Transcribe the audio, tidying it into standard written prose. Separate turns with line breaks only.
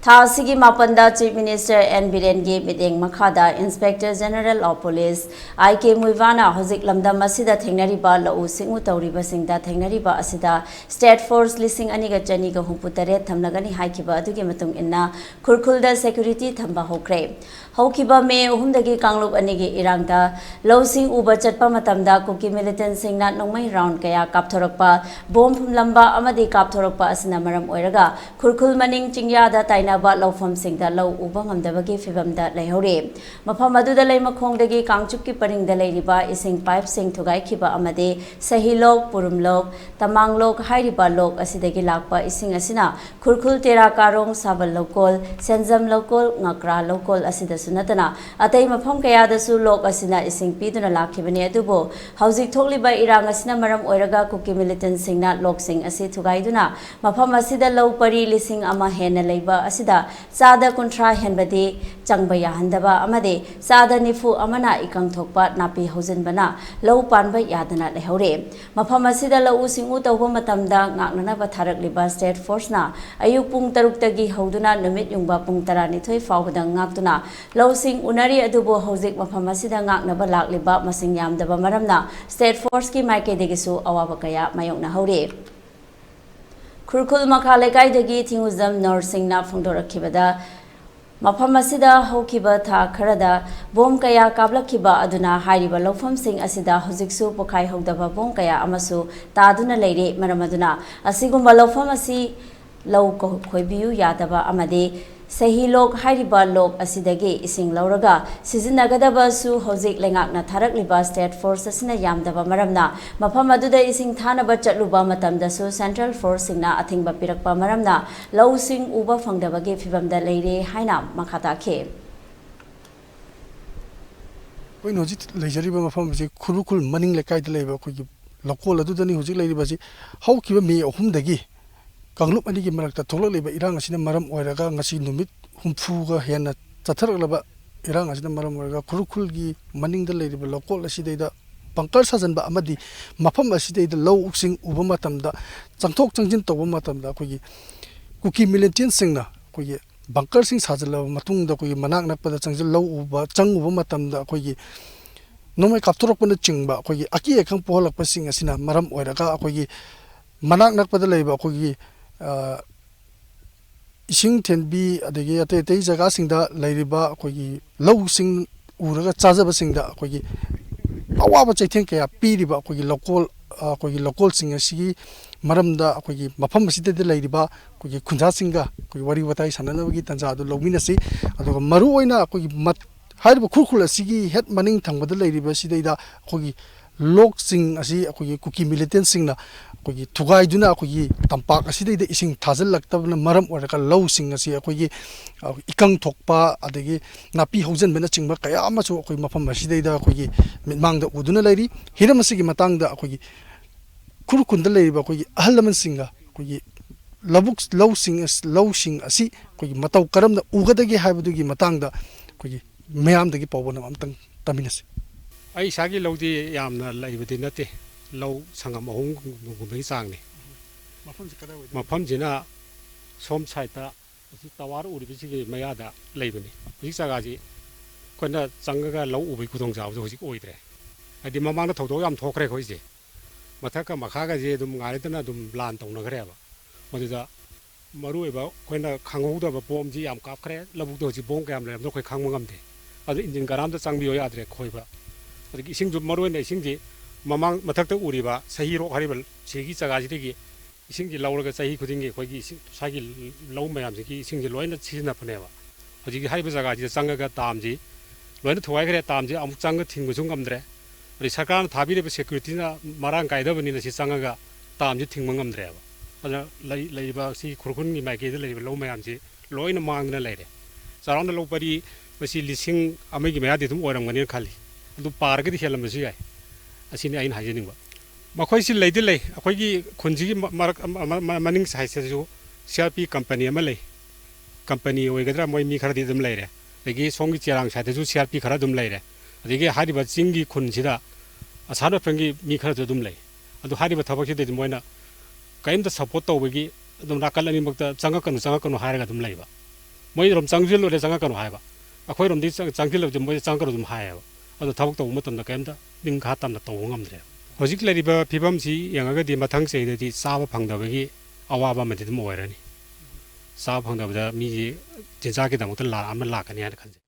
Thasigi Mapanda Chief Minister N. Birengi Mideng Makhada Inspector General of Police IK Muivana Hozik Lamdam Asida Thengnariba Lau Singu Tauriba Singda Thengnariba Asida State Force Lising Aniga Janiga Humputare Thamnagani Haikiba Adugi Matung Inna Kurkulda Security Thamba Hokre Hokiba Me Humdagi Kangluk Anigi Irangda Losing Uba Chatpa Matamda Kuki Militant Singna Nongmai Round Kaya Kapthorakpa Bomb Lamba Amadi Kapthorakpa Asina Maram Oiraga Kurkul Maning Chingyada Taina Laufam Singda Low Ubangdabagi phibamda leire Mafam Aduda Laimakongdagi Kangchupki Paring the Ladiba Ising Pipe Sing Tugai Kiba Amade Sahilok Purumlok Tamanglok Hairiba Lok Asidagi Lakpa Ising Asina Kurkul Tera Karong Sabal Lokol Senzam Lokol Ngakra Lokol Asida Sunatana Atay Mafam Kayada Su Lok Asina Ising Piduna Lakibane Adubo Hauzik Tokliba Irang Asina Maram Oiraga Kuki Militant Singna Lok Sing Asi Tugaiduna Mafam Asida Low Pari Lising Ama Hena Laiba Asida Sada Contra Henbadi Changbaya Handaba Amade Sada Nifu Amana Ikang Thokpa Napi Hosen Bana Low Panba Yadana Lehore Mapamasida Low Singu Toba Matamda Ngaknana Batharak Liba State Force na Ayupung Taruktagi Hoduna Numit Yungba Pung Tarani Toy Fawdang Ngakduna Low Sing Unari Adubo Hozik Mapamasida Ngaknaba Lak Liba Masing Yamdaba Maramna State Force ki Maike Degisu Awabakaya Mayokna Hore Kurkul Makalekai dagi Tinguzam Norsingna Fungdorakibada Mapamasida Hokiba Tha Karada Bom Kaya Kablakiba Aduna Hariba Lofam Sing Asida Hoziksu Pokai Hogdaba Bom Kaya Amasu Taduna Leire Maramaduna Asigumba Lofam Asi Low Koibiu Yadaba Amade Sahilok Hariba Lok Asidagi Ising Lauraga Sizinagada Su Hozik Lengakna Tarak Liba State Force Asina Yamdaba Maramna Mapamaduda Ising Thanaba Chatluba Matamda Su Central Force Singna athingba pirakpa Maramna Lau Sing Uba fangdabagi phibamda leire Haina Makata Ke
When Hojit Lajariba Mafam Kurukul Maning Lekai Leva Lokola Dudani Hozik Lady how kiba me or whom the gi Kanglup Aniki Marakta Tola Liba Irang Asina Maram Oiraga Nasi Numit Humfuga Hena Tataraba Irang Asina Maram Oiraga Kurukulgi Maning the Lady Lokola Sideda Pankar Sazanba Amadi Mapam Aside the low sing Ubamatamda Santok Changjin Tobomatamda Kuki Militant Singna Kuye Bankar Sing Sazala Matung the Kuy Manak Napada Changjil low Uba Chang Ubamatamda Kuyi No may capture upon the chingba Kuyi Aki Kang Pola Passing Asina Maram Oiraga Kuyi Manak Napada Leba Kuyi Ising Tenbi Adegi Ate Jaga Singda Lairiba Kogi Low Sing Uraga Chazaba Singda Kogi Awaba Chatinka Piriba Kogi local singer Sigi Maramda Kogi Mapamasita de Lairiba Kogi Kunza Singa Kogi Wari Watai Sananagi Tanzado Lominasi Adoga Maruina Kogi Mat Haiba Kukula Sigi Head Manning Tangba the Lairiba Sideda Kogi Lok Sing Asi Kogi Kuki Militant Singna Kogi Tugai Duna Kogi Tampak Asida Ising Tazal Laktabna Maram or a low sing as Kogi Ikang Tokpa Adegi Napi Hosen Benaching Bakaya Amaso Mapam Masida Kogi Mang the Uduna lady Hiramasigi Matanga Kogi Kurukunda lady Bakogi Alaman Singa Kogi Labuks low sing as low sing asi Kogi Matau Karam the Ugadagi Habugi Matanga Kogi Mayam the Gipawana Taminas.
I Sagi Lodi Yamna Laibinati. Low Sangam Hong Sang Mapamjina Som Saita Tawar Uri Mayada Labani Isagaji Kona Sangaga low Ubikudonga was oidre. I did Mamma Todoyam Tokre Hoise Mataka Makaga Dum Garitana Dum Blant on Nagreva. What is a Marueva Quena Kangoda Bomb Giam Capre, Labudoji Bongam, no Kangamde. Other Indian Garam the Sangbio Adre Koiba. But sing to Maru and Singi. Mamang Matakta Uriba, Sahiro Haribal, Segi Sagaziki, Singi Laura Sahi Kudingi, Sagi Low Mayamski, Singi Loina Season of Neva. But you Haribazagaji, Sangaga Tamji, Loina Tuaga Tamji, Amsanga Tingusungamdre, Risakan Tabi Security Marang Kaidavan in the Sangaga Tamji Tingungamdreva. Other Labor see Kurkuni Maggie, Low Mayamji, Loina Mang the lady. Surround the low body, was he listening Amigi Mayaditum or Manil Kali, to Pargati Helamazi. Asini ain hajening ba makhoi si leide lei akhoi gi khunji maning sai se ju CRP company ama lei company oigadra moi mi khara di dum leire legi songi chiarang sai ju CRP khara dum leire adigi hariba chingi khunjida asana prangi mi khara dum lei adu hariba thabak de moina kaim da support to bagi dum rakal ani makta changa kanu haraga dum leiba ꯃꯣꯏꯔꯣꯝ ꯆꯪꯁꯤꯜꯂꯨꯔꯦ ꯆꯪꯉꯛꯀꯅꯣ ꯍꯥꯏꯕ ꯑꯩꯈꯣꯏꯔꯣꯝꯗꯤ ꯆꯪꯁꯤꯜꯂꯕꯗꯤ ꯃꯣꯏ ꯆꯪꯉꯛꯀꯅꯣ ꯑꯗꯨꯝ ꯍꯥꯏꯌꯦꯕ ꯑꯗꯣ ꯊꯕꯛ ꯇꯧꯕ ꯃꯇꯝꯗ ꯀꯩꯝꯇ ꯅꯤꯡꯈꯥ ꯇꯝꯅ ꯇꯧꯕ ꯉꯝꯗ꯭ꯔꯦ ꯍꯧꯖꯤꯛ ꯂꯩꯔꯤꯕ ꯐꯤꯕꯝꯁꯤ ꯌꯦꯡꯉꯒꯗꯤ ꯃꯊꯪ ꯆꯍꯤꯗꯗꯤ ꯆꯥꯕ ꯐꯪꯗꯕꯒꯤ ꯑꯋꯥꯕ ꯑꯃꯗꯤ ꯑꯗꯨꯝ ꯑꯣꯏꯔꯅꯤ ꯆꯥꯕ ꯐꯪꯗꯕꯗ ꯃꯤꯁꯤ ꯆꯤꯟꯖꯥꯛꯀꯤꯗꯃꯛꯇ ꯂꯥꯛꯀꯅꯤ ꯍꯥꯏꯅ ꯈꯟꯖꯩ